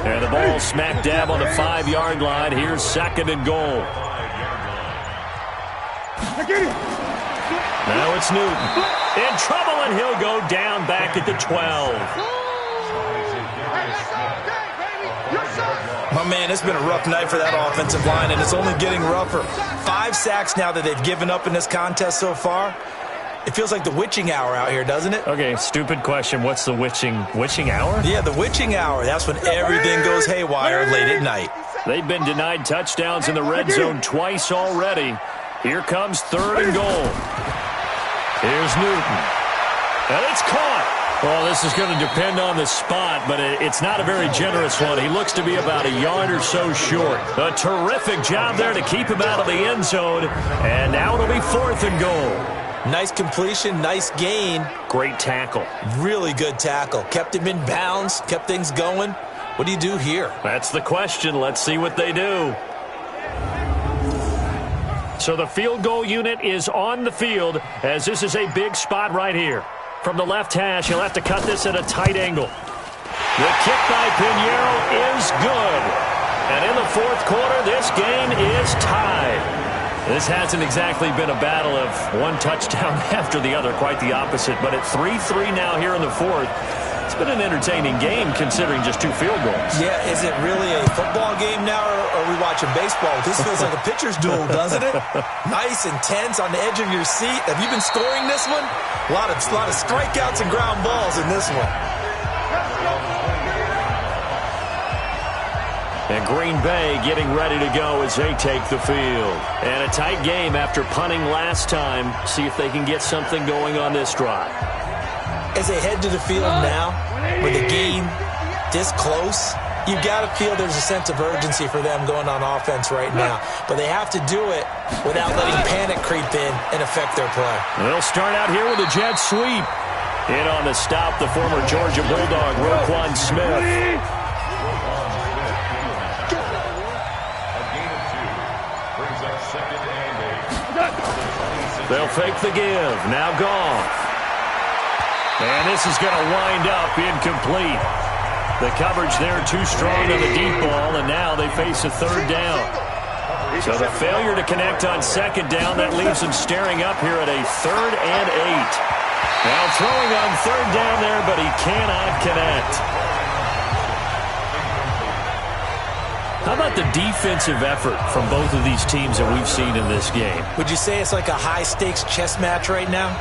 And the ball smack dab on the 5-yard line. Here's 2nd and goal. Now it's Newton. In trouble, and he'll go down back at the 12. My man, it's been a rough night for that offensive line, and it's only getting rougher. 5 sacks now that they've given up in this contest so far. It feels like the witching hour out here, doesn't it? Okay, stupid question. What's the witching hour? Yeah, the witching hour. That's when everything goes haywire late at night. They've been denied touchdowns in the red zone twice already. Here comes 3rd and goal. Here's Newton. And it's caught. Well, this is going to depend on the spot, but it's not a very generous one. He looks to be about a yard or so short. A terrific job there to keep him out of the end zone. And now it'll be 4th and goal. Nice completion, nice gain. Great tackle. Really good tackle. Kept him in bounds, kept things going. What do you do here? That's the question. Let's see what they do. So the field goal unit is on the field as this is a big spot right here. From the left hash, he'll have to cut this at a tight angle. The kick by Pinheiro is good. And in the 4th quarter, this game is tied. This hasn't exactly been a battle of one touchdown after the other, quite the opposite. But at 3-3 now here in the 4th, it's been an entertaining game considering just 2 field goals. Yeah, is it really a football game now, or are we watching baseball? This feels like a pitcher's duel, doesn't it? Nice, intense, on the edge of your seat. Have you been scoring this one? A lot of strikeouts and ground balls in this one. And Green Bay getting ready to go as they take the field. And a tight game after punting last time. See if they can get something going on this drive. As they head to the field now, with the game this close, You've got to feel there's a sense of urgency for them going on offense right now. But they have to do it without letting panic creep in and affect their play. They'll start out here with a jet sweep. In on the stop, the former Georgia Bulldog, Roquan Smith. They'll fake the give. Now Goff. And this is going to wind up incomplete. The coverage there too strong on the deep ball, and now they face a third down. So the failure to connect on second down, that leaves them staring up here at a 3rd and 8. Now throwing on third down there, but he cannot connect. How about the defensive effort from both of these teams that we've seen in this game? Would you say it's like a high-stakes chess match right now?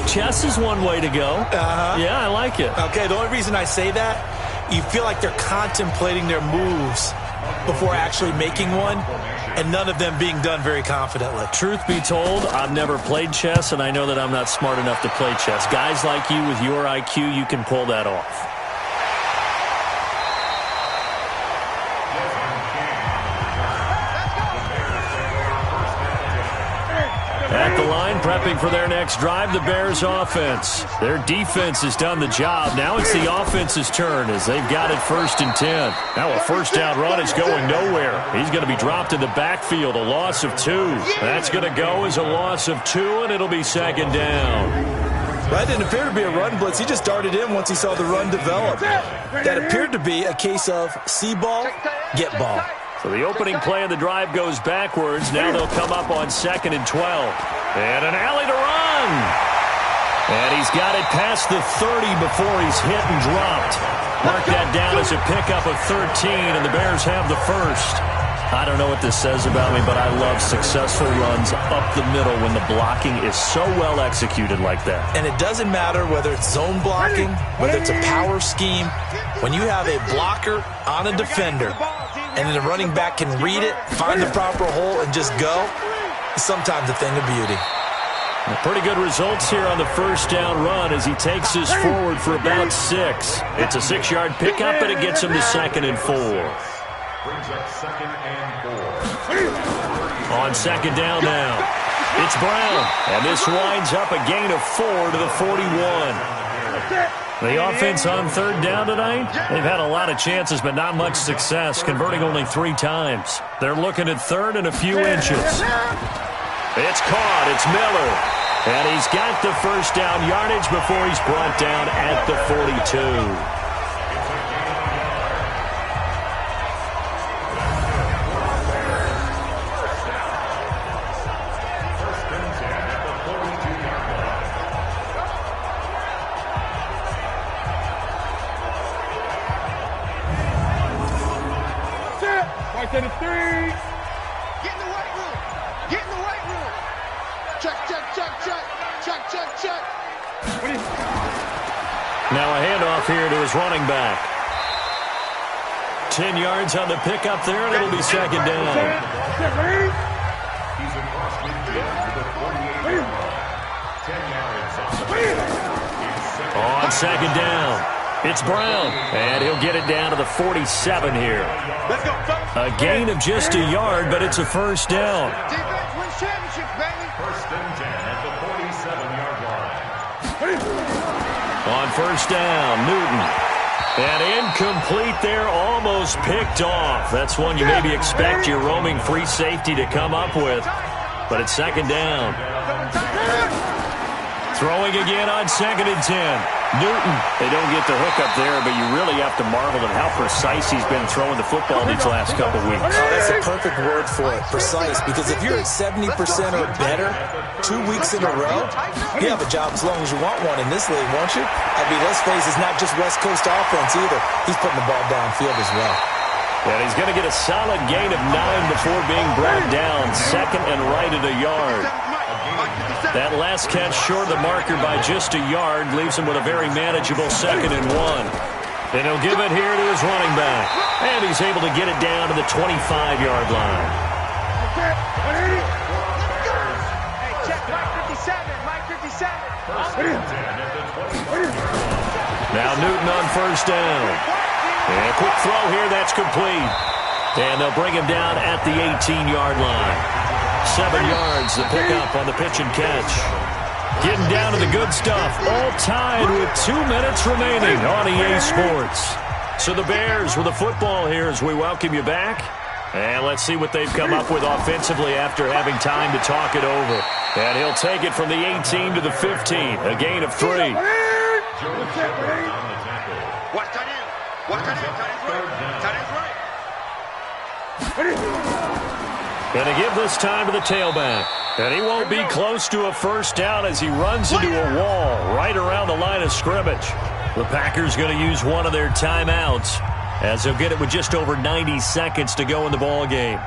Chess is one way to go. Yeah, I like it. Okay, the only reason I say that, you feel like they're contemplating their moves before actually making one, and none of them being done very confidently. Truth be told, I've never played chess, and I know that I'm not smart enough to play chess. Guys like you with your IQ, you can pull that off. At the line, prepping for their next drive, the Bears offense. Their defense has done the job. Now it's the offense's turn as they've got it 1st and 10. Now a first down run is going nowhere. He's going to be dropped in the backfield, a loss of 2. That's going to go as a loss of 2, and it'll be 2nd down. That didn't appear to be a run blitz. He just darted in once he saw the run develop. That appeared to be a case of see ball, get ball. So the opening play of the drive goes backwards. Now they'll come up on 2nd and 12. And an alley to run. And he's got it past the 30 before he's hit and dropped. Mark that down as a pickup of 13, and the Bears have the first. I don't know what this says about me, but I love successful runs up the middle when the blocking is so well executed like that. And it doesn't matter whether it's zone blocking, whether it's a power scheme. When you have a blocker on a defender, and then the running back can read it, find the proper hole, and just go, it's sometimes a thing of beauty. Pretty good results here on the first down run as he takes this forward for about 6. It's a 6-yard pickup, and it gets him to 2nd and 4. Brings up 2nd and 4. On 2nd down now, it's Brown, and this winds up a gain of 4 to the 41. The offense on 3rd down tonight, they've had a lot of chances, but not much success, converting only 3 times. They're looking at 3rd and a few inches. It's caught. It's Miller. And he's got the first down yardage before he's brought down at the 42. To the 3. Get in the weight room. Get in the weight room. Check, check, check, check. Check, check, check. Now a handoff here to his running back. 10 yards on the pickup there, and it'll be 2nd down. He's across midfield to the 48-yard line. 10 yards on 2nd down. It's Brown, and he'll get it down to the 47 here. Let's go. A gain of just a yard, but it's a first down. Defense wins championships, baby. 1st and 10 at the 47-yard line. On first down, Newton. And incomplete there, almost picked off. That's one you maybe expect your roaming free safety to come up with. But it's 2nd down. Throwing again on 2nd and 10. Newton, they don't get the hook up there, but you really have to marvel at how precise he's been throwing the football these last couple weeks. Oh, that's a perfect word for it, precise, because if you're at 70% or better 2 weeks in a row, you have a job as long as you want one in this league, won't you? I mean, let's face it, it's not just West Coast offense either. He's putting the ball downfield as well. And he's going to get a solid gain of 9 before being brought down, 2nd and right at a yard. That last catch short of the marker by just a yard leaves him with a very manageable 2nd and 1. And he'll give it here to his running back. And he's able to get it down to the 25-yard line. Hey, check Mike 57. Mike 57. Now Newton on first down. And a quick throw here, that's complete. And they'll bring him down at the 18-yard line. 7 yards, the pickup on the pitch and catch. Getting down to the good stuff. All tied with 2 minutes remaining on EA Sports. So the Bears with the football here as we welcome you back. And let's see what they've come up with offensively after having time to talk it over. And he'll take it from the 18 to the 15. A gain of 3. Watch that in. Watch that in. That is right. Going to give this time to the tailback. And he won't be close to a first down as he runs into a wall right around the line of scrimmage. The Packers going to use one of their timeouts as they'll get it with just over 90 seconds to go in the ball game.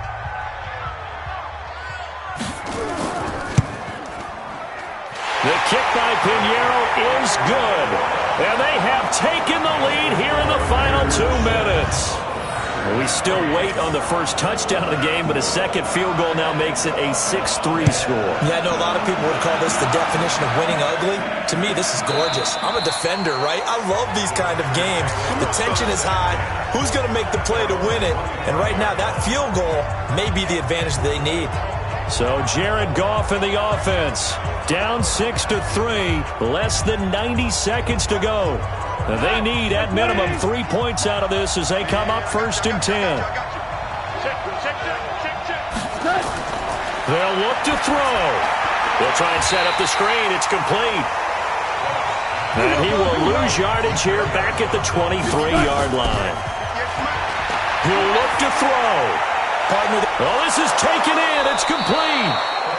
The kick by Pinheiro is good. And they have taken the lead here in the final 2 minutes. We still wait on the first touchdown of the game, but a second field goal now makes it a 6-3 score. Yeah, I know a lot of people would call this the definition of winning ugly. To me, this is gorgeous. I'm a defender, right? I love these kind of games. The tension is high. Who's going to make the play to win it? And right now, that field goal may be the advantage they need. So Jared Goff in the offense. Down 6-3. Less than 90 seconds to go. They need, at minimum, 3 points out of this as they come up 1st and 10. They'll look to throw. They'll try and set up the screen. It's complete. And he will lose yardage here back at the 23-yard line. He'll look to throw. Oh, this is taken in. It's complete.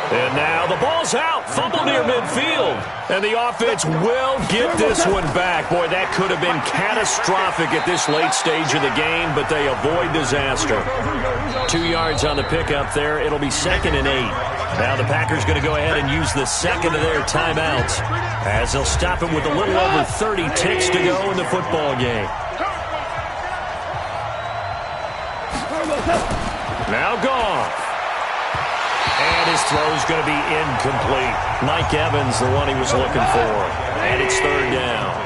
And now the ball's out. Fumble near midfield. And the offense will get this one back. Boy, that could have been catastrophic at this late stage of the game, but they avoid disaster. 2 yards on the pickup there. It'll be 2nd and 8. Now the Packers going to go ahead and use the second of their timeouts as they'll stop it with a little over 30 ticks to go in the football game. Now Goff. And his throw's going to be incomplete. Mike Evans, the one he was looking for. And it's 3rd down.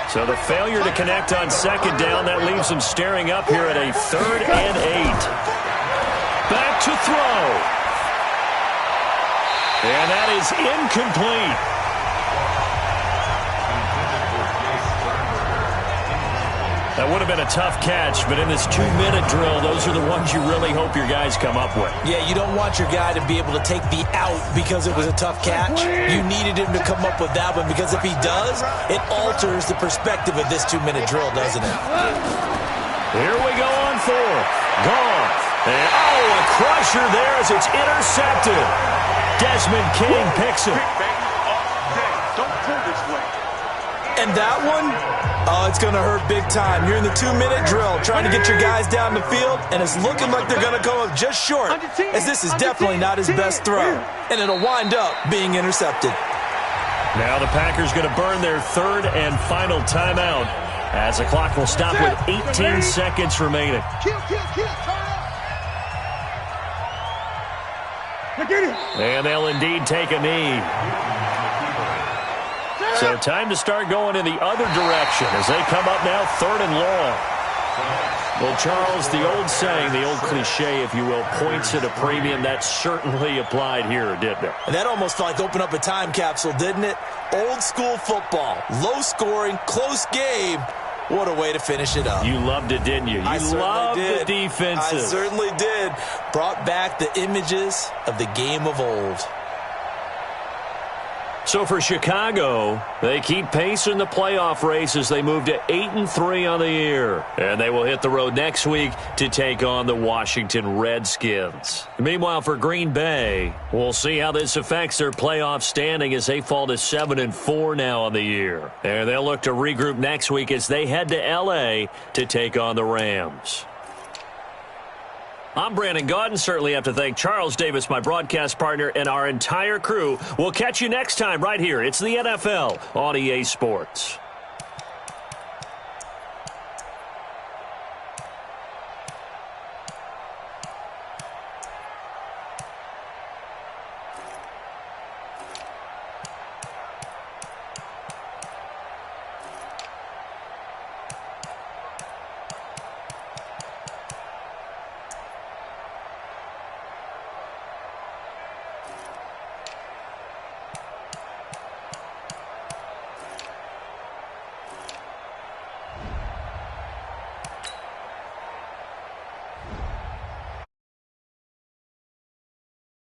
So the failure to connect on 2nd down, that leaves him staring up here at a 3rd and 8. Back to throw. And that is incomplete. That would have been a tough catch, but in this 2-minute drill, those are the ones you really hope your guys come up with. Yeah, you don't want your guy to be able to take the out because it was a tough catch. You needed him to come up with that one because if he does, it alters the perspective of this 2-minute drill, doesn't it? Here we go on 4th. Goff. And, a crusher there as it's intercepted. Desmond King picks it. Don't pull this way. And that one, it's going to hurt big time. You're in the 2-minute drill trying to get your guys down the field, and it's looking like they're going to come up just short, as this is definitely not his best throw. And it'll wind up being intercepted. Now the Packers going to burn their 3rd and final timeout as the clock will stop with 18 seconds remaining. And they'll indeed take a knee. So time to start going in the other direction as they come up now 3rd and long. Well, Charles, the old saying, the old cliche, if you will, points at a premium, that certainly applied here, didn't it? And that almost felt like open up a time capsule, didn't it? Old school football, low scoring, close game. What a way to finish it up. You loved it, didn't you? You loved the defenses. I certainly did. Brought back the images of the game of old. So for Chicago, they keep pace in the playoff race as they move to 8-3 on the year. And they will hit the road next week to take on the Washington Redskins. Meanwhile, for Green Bay, we'll see how this affects their playoff standing as they fall to 7-4 now on the year. And they'll look to regroup next week as they head to L.A. to take on the Rams. I'm Brandon Gaudin. Certainly have to thank Charles Davis, my broadcast partner, and our entire crew. We'll catch you next time right here. It's the NFL on EA Sports.